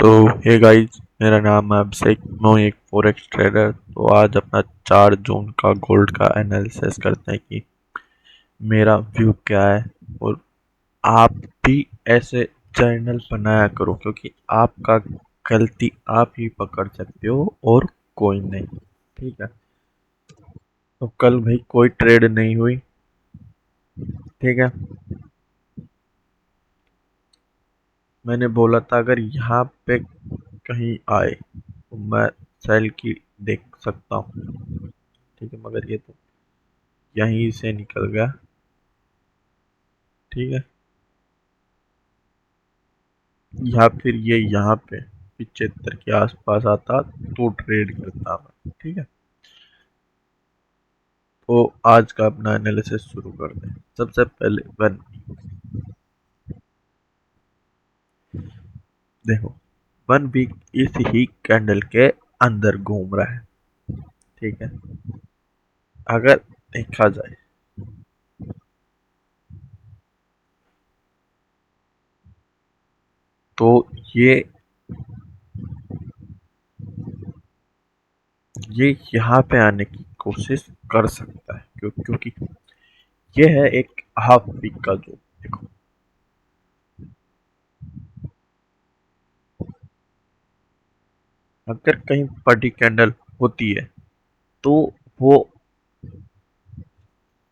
तो hey guys, मेरा नाम है अभिषेक। मैं एक फॉरेक्स ट्रेडर। तो आज अपना 4 जून का गोल्ड का एनालिसिस करते हैं कि मेरा व्यू क्या है। और आप भी ऐसे जर्नल बनाया करो, क्योंकि आपका गलती आप ही पकड़ सकते हो और कोई नहीं। ठीक है। तो कल भाई कोई ट्रेड नहीं हुई। ठीक है। मैंने बोला था अगर यहाँ पे कहीं आए तो मैं सेल की देख सकता हूँ। ठीक है, मगर ये तो यहीं से निकल गया। ठीक है। या फिर ये यहाँ पे 75 के आसपास आता तो ट्रेड करता मैं। ठीक है। तो आज का अपना एनालिसिस शुरू करते हैं। सबसे पहले वन देखो, वन वीक इस ही कैंडल के अंदर घूम रहा है। ठीक है। अगर देखा जाए तो ये ये यहाँ पे आने की कोशिश कर सकता है, क्योंकि ये है एक हाफ वीक का जो देखो। अगर कहीं बड़ी कैंडल होती है तो वो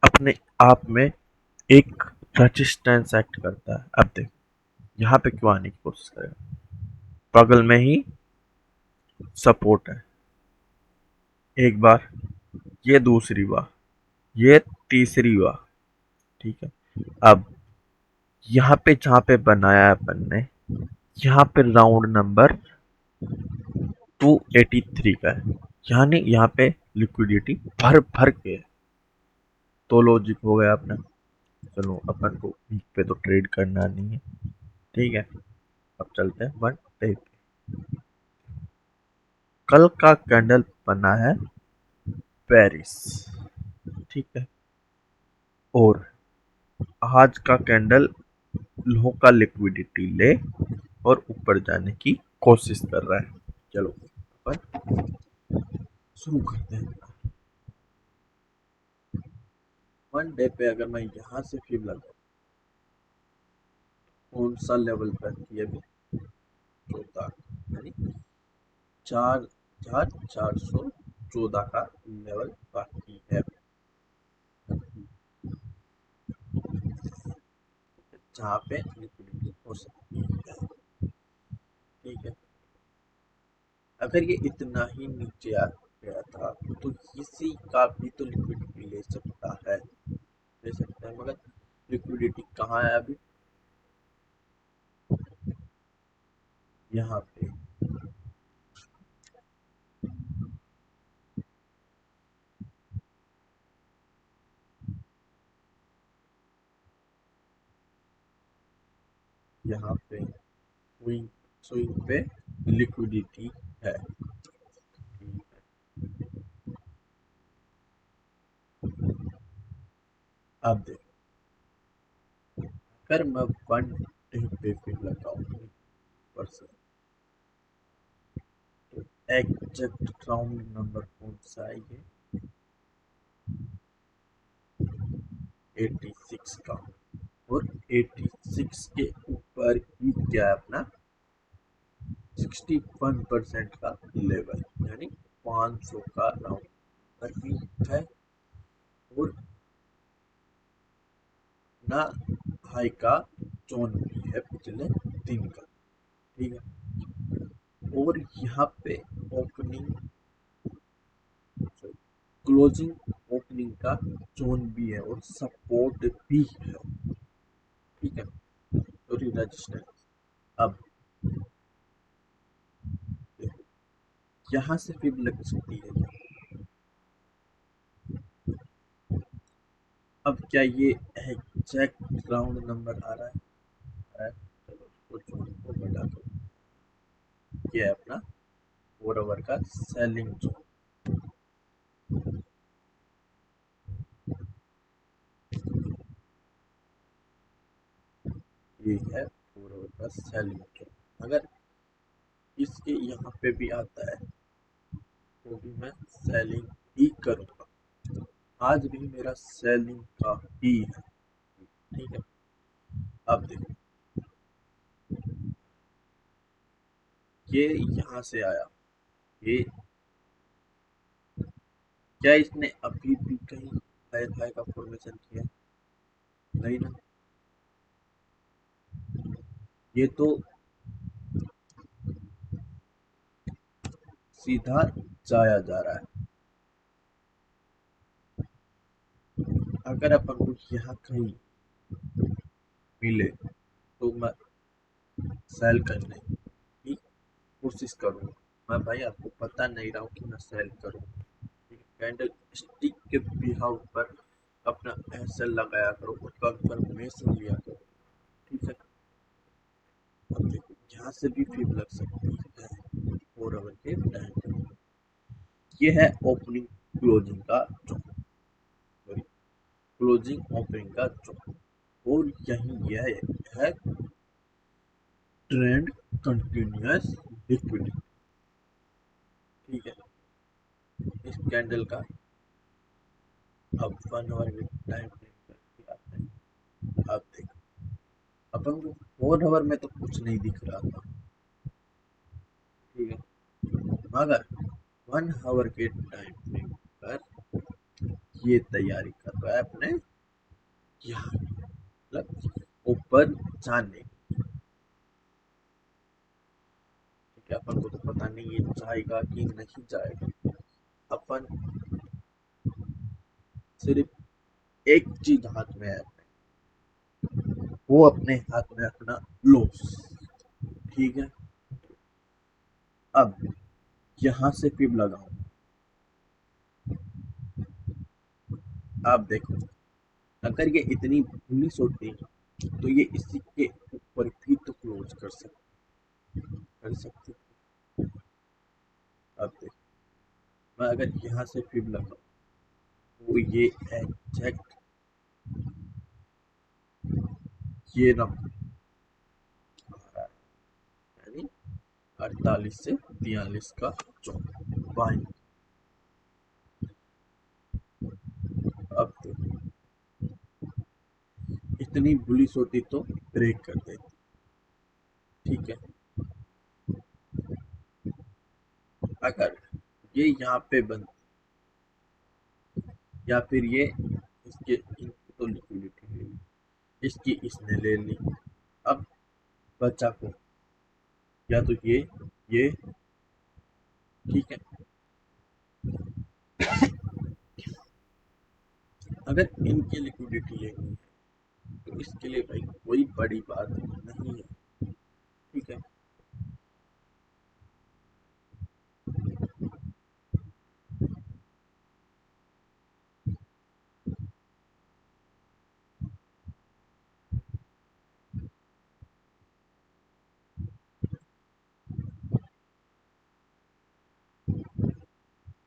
अपने आप में एक रेजिस्टेंस एक्ट करता है। अब देखो यहाँ पे क्यों आने की कोशिश करेगा। बगल में ही सपोर्ट है। एक बार, ये दूसरी बार, ये तीसरी बार। ठीक है। अब यहाँ पे जहाँ पे बनाया है अपन ने, यहाँ पे राउंड नंबर 283 का है। यानी यहाँ पे लिक्विडिटी भर भर के है। तो लॉजिक हो गया अपना। चलो अपन को वीक पे तो ट्रेड करना नहीं है। ठीक है। अब चलते हैं वन डे पे। कल का कैंडल बना है पेरिस। ठीक है। और आज का कैंडल लो का लिक्विडिटी ले और ऊपर जाने की कोशिश कर रहा है। चलो अपन शुरू करते हैं। वन डे पे अगर मैं यहाँ से फिर लगाऊं, कौन सा लेवल पर किया अभी 14, यानी 4,414 का लेवल बाकी है, जहाँ पे लिक्विडिटी हो सकती है। ठीक है। अगर ये इतना ही नीचे आ गया था तो इसी का भी तो लिक्विडिटी ले सकता है, ले सकता है। मगर लिक्विडिटी कहाँ है अभी? यहाँ पे। यहाँ पे स्विंग स्विंग पे लिक्विडिटी है। अब देखो, अगर मैं वन डे पे फिर लगाऊं परसेंट, तो एग्जैक्ट राउंड नंबर कौन सा है ये? 86 का। और 86 के ऊपर ही क्या है अपना 61% का लेवल, यानी 500 का राउंड पर भी है। और ना हाई का जोन भी है पिछले दिन का। ठीक है। और यहाँ पे ओपनिंग, क्लोजिंग ओपनिंग का जोन भी है और सपोर्ट भी है। ठीक है। और रजिस्टेंस। अब देखो, यहाँ से फिर लग सकती है। अब क्या ये एग्जैक्ट राउंड नंबर आ रहा है? चलो उसको जोन को बढ़ा दो। ये है अपना 4 आवर का सेलिंग जोन। ये है 4 आवर का सेलिंग जोन। अगर इसके यहाँ पे भी आता है, तो भी मैं सेलिंग ही करूँगा। आज भी मेरा सेलिंग का ही है। ठीक है, अब देखो ये यहाँ से आया, ये क्या इसने अभी भी कहीं हाई फाई का फॉर्मेशन किया? नहीं ना, ये तो सीधा जाया जा रहा है। अगर अपन को यहाँ कहीं मिले तो मैं सेल करने की कोशिश करूँगा। मैं भाई आपको पता नहीं रहा हूँ कि मैं सेल करूँ। कैंडल स्टिक के बिहाव पर अपना ऐसा लगाया करो, उसका कंफर्मेशन लिया करो। ठीक है, अब देखो यहाँ से भी फीब लग सकती है 4 आवर के टाइम। ये है ओपनिंग क्लोजिंग का जो, सॉरी, क्लोजिंग ओपनिंग का जो, और यही यह है ट्रेंड कंटिन्यूअस लिक्विडिटी। ठीक है, इस कैंडल का अब 1 आवर के टाइम फ्रेम करके आते हैं। आप देखो अपन को 4 आवर में तो कुछ नहीं दिख रहा था। ठीक है, मगर 1 आवर के टाइम फ्रेम पर ये तैयारी कर रहा है अपने यहाँ, मतलब ऊपर जाने। ठीक है, अपन को तो पता नहीं ये जाएगा कि नहीं जाएगा। अपन सिर्फ एक चीज हाथ में है, वो अपने हाथ में रखना, लॉस। ठीक है, अब यहाँ से फिर लगाऊं, आप देखो अगर ये इतनी पुलिस होती तो ये इसी के ऊपर भी तो क्लोज कर सकते। अब देखो मैं अगर यहाँ से फिर लगाऊं तो ये एग्जैक्ट ये रहा, यानी 48 से 43 का चौक बाइंग। अब देखो इतनी पुलिस होती तो ब्रेक कर देती। ठीक है, अगर ये यहाँ पे बंद, या फिर ये इसके इनकी तो लिक्विडिटी ले ली, इसकी इसने ले ली, अब बचा को या तो ये ठीक है, अगर इनकी लिक्विडिटी लेनी है तो इसके लिए भाई कोई बड़ी बात नहीं है। ठीक है,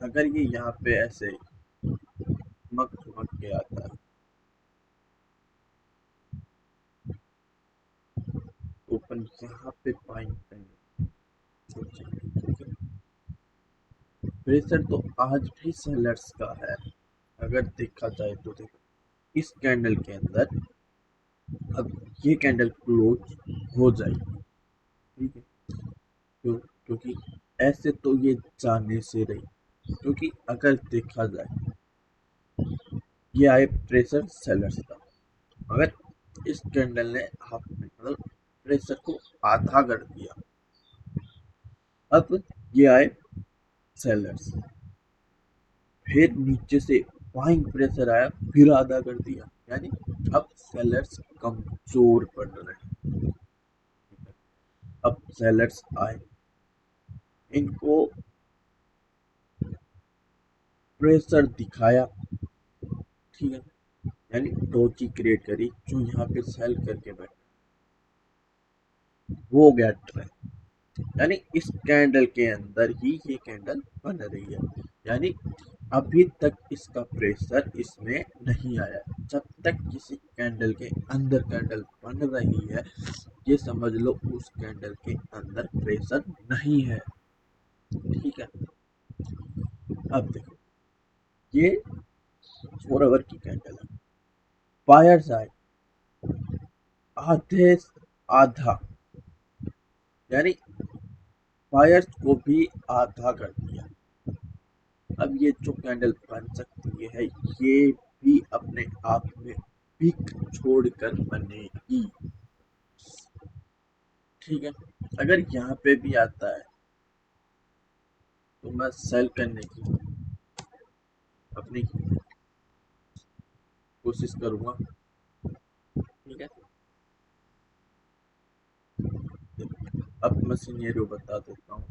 अगर ये यहाँ पे ऐसे चमक चमक के आता है तो अपन यहाँ पे फाइन करेंगे। ठीक है, प्रेशर तो आज भी सेलर्स का है। अगर देखा जाए तो देखो इस कैंडल के अंदर अब ये कैंडल क्लोज हो जाएगी। ठीक है, क्योंकि ऐसे तो ये जाने से रही, क्योंकि अगर देखा जाए ये आए प्रेशर सेलर्स का, मगर इस कैंडल ने हाफ में मतलब प्रेशर को आधा कर दिया। अब ये आए सेलर्स, फिर नीचे से बाइंग प्रेशर आया, फिर आधा कर दिया, यानी अब सेलर्स कमजोर पड़ रहे हैं। अब सेलर्स आए, इनको प्रेशर दिखाया। ठीक है, यानी डोजी क्रिएट करी, जो यहाँ पे सेल करके बैठे वो गया ट्रेंड, यानी इस कैंडल के अंदर ही ये कैंडल बन रही है, यानी अभी तक इसका प्रेशर इसमें नहीं आया। जब तक किसी कैंडल के अंदर कैंडल बन रही है, ये समझ लो उस कैंडल के अंदर प्रेशर नहीं है। ठीक है, अब देखो, ये 4 आवर की कैंडल है। बायर्स आए, आधे आधा, यानी बायर्स को भी आधा कर दिया। अब ये जो कैंडल बन सकती है, ये भी अपने आप में पीक छोड़कर बनेगी। ठीक है, अगर यहाँ पे भी आता है तो मैं सेल करने की अपनी कोशिश करूंगा। ठीक है, अब मैं सिनेरियो बता देता हूँ।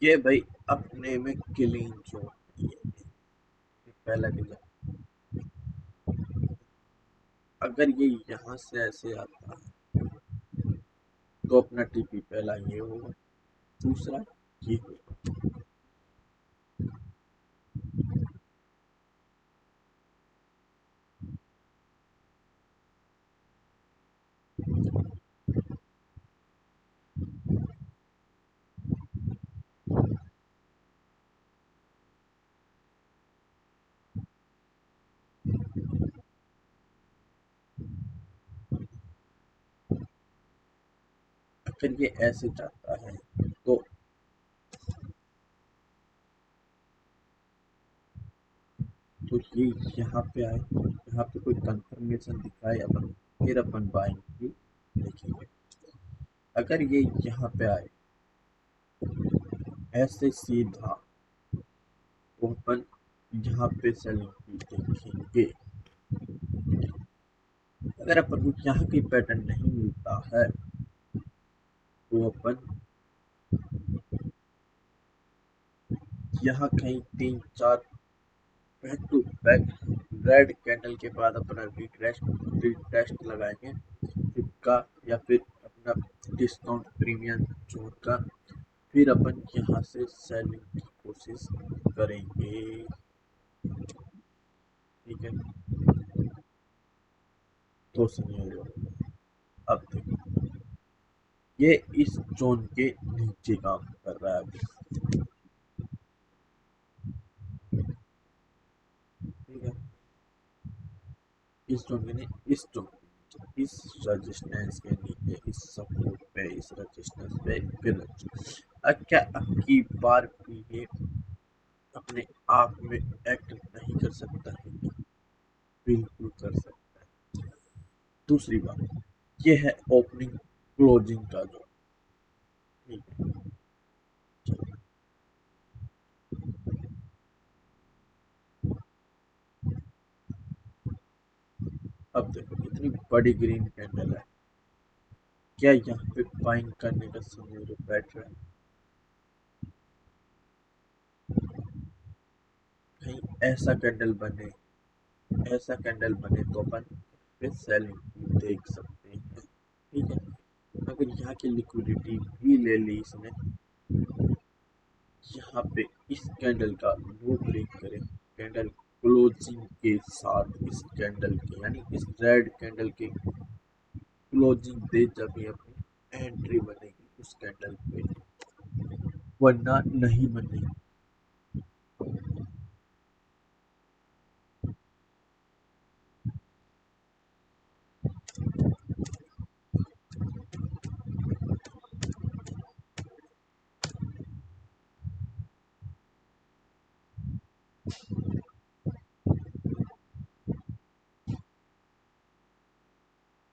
ये भाई अपने में क्लीन जोन है, ये पहला क्लियर। अगर ये यहाँ से ऐसे आता है तो अपना टीपी पहला ये होगा, दूसरा ये होगा। अगर ये ऐसे जाता है तो ये यहाँ पे आए, यहाँ पे कोई कंफर्मेशन दिखाए अपन, फिर अपन बाइंग की देखेंगे। अगर ये यहाँ पे आए ऐसे सीधा, तो अपन यहाँ पे सेलिंग की देखेंगे। अगर अपन को यहाँ की पैटर्न नहीं मिलता है तो अपन यहाँ कहीं 3 4 back to back red candle के बाद अपना रिटेस्ट लगाएंगे का, या फिर अपना डिस्काउंट प्रीमियम जोन का। फिर अपन यहाँ से सेलिंग की कोशिश करेंगे। ठीक है, तो सिनेरियो अब देखो, ये इस जोन के नीचे काम कर रहा है अभी। ठीक है, इस जोन के नहीं, इस जोन के नीचे, इस रजिस्टेंस के नीचे, इस सपोर्ट पे, इस रजिस्टेंस पे, फिर क्या अब की बार भी ये अपने आप में एक्ट नहीं कर सकता है? बिल्कुल कर सकता है। दूसरी बात, ये है ओपनिंग क्लोजिंग का जो, ठीक है, अब देखो इतनी बड़ी ग्रीन कैंडल है, क्या यहाँ पे बाइंग करने का सिनेरियो बैठ रहा है? कहीं ऐसा कैंडल बने, ऐसा कैंडल बने तो अपन फिर सेलिंग देख सकते हैं। ठीक है, अगर यहाँ की लिक्विडिटी भी ले ली इसने, यहाँ पे इस कैंडल का लो ब्रेक करें, कैंडल क्लोजिंग के साथ इस कैंडल के, यानी इस रेड कैंडल के क्लोजिंग दे, जब ये अपनी एंट्री बनेगी उस कैंडल पे, वरना नहीं बनेगी।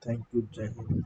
थैंक यू, जय हिंद।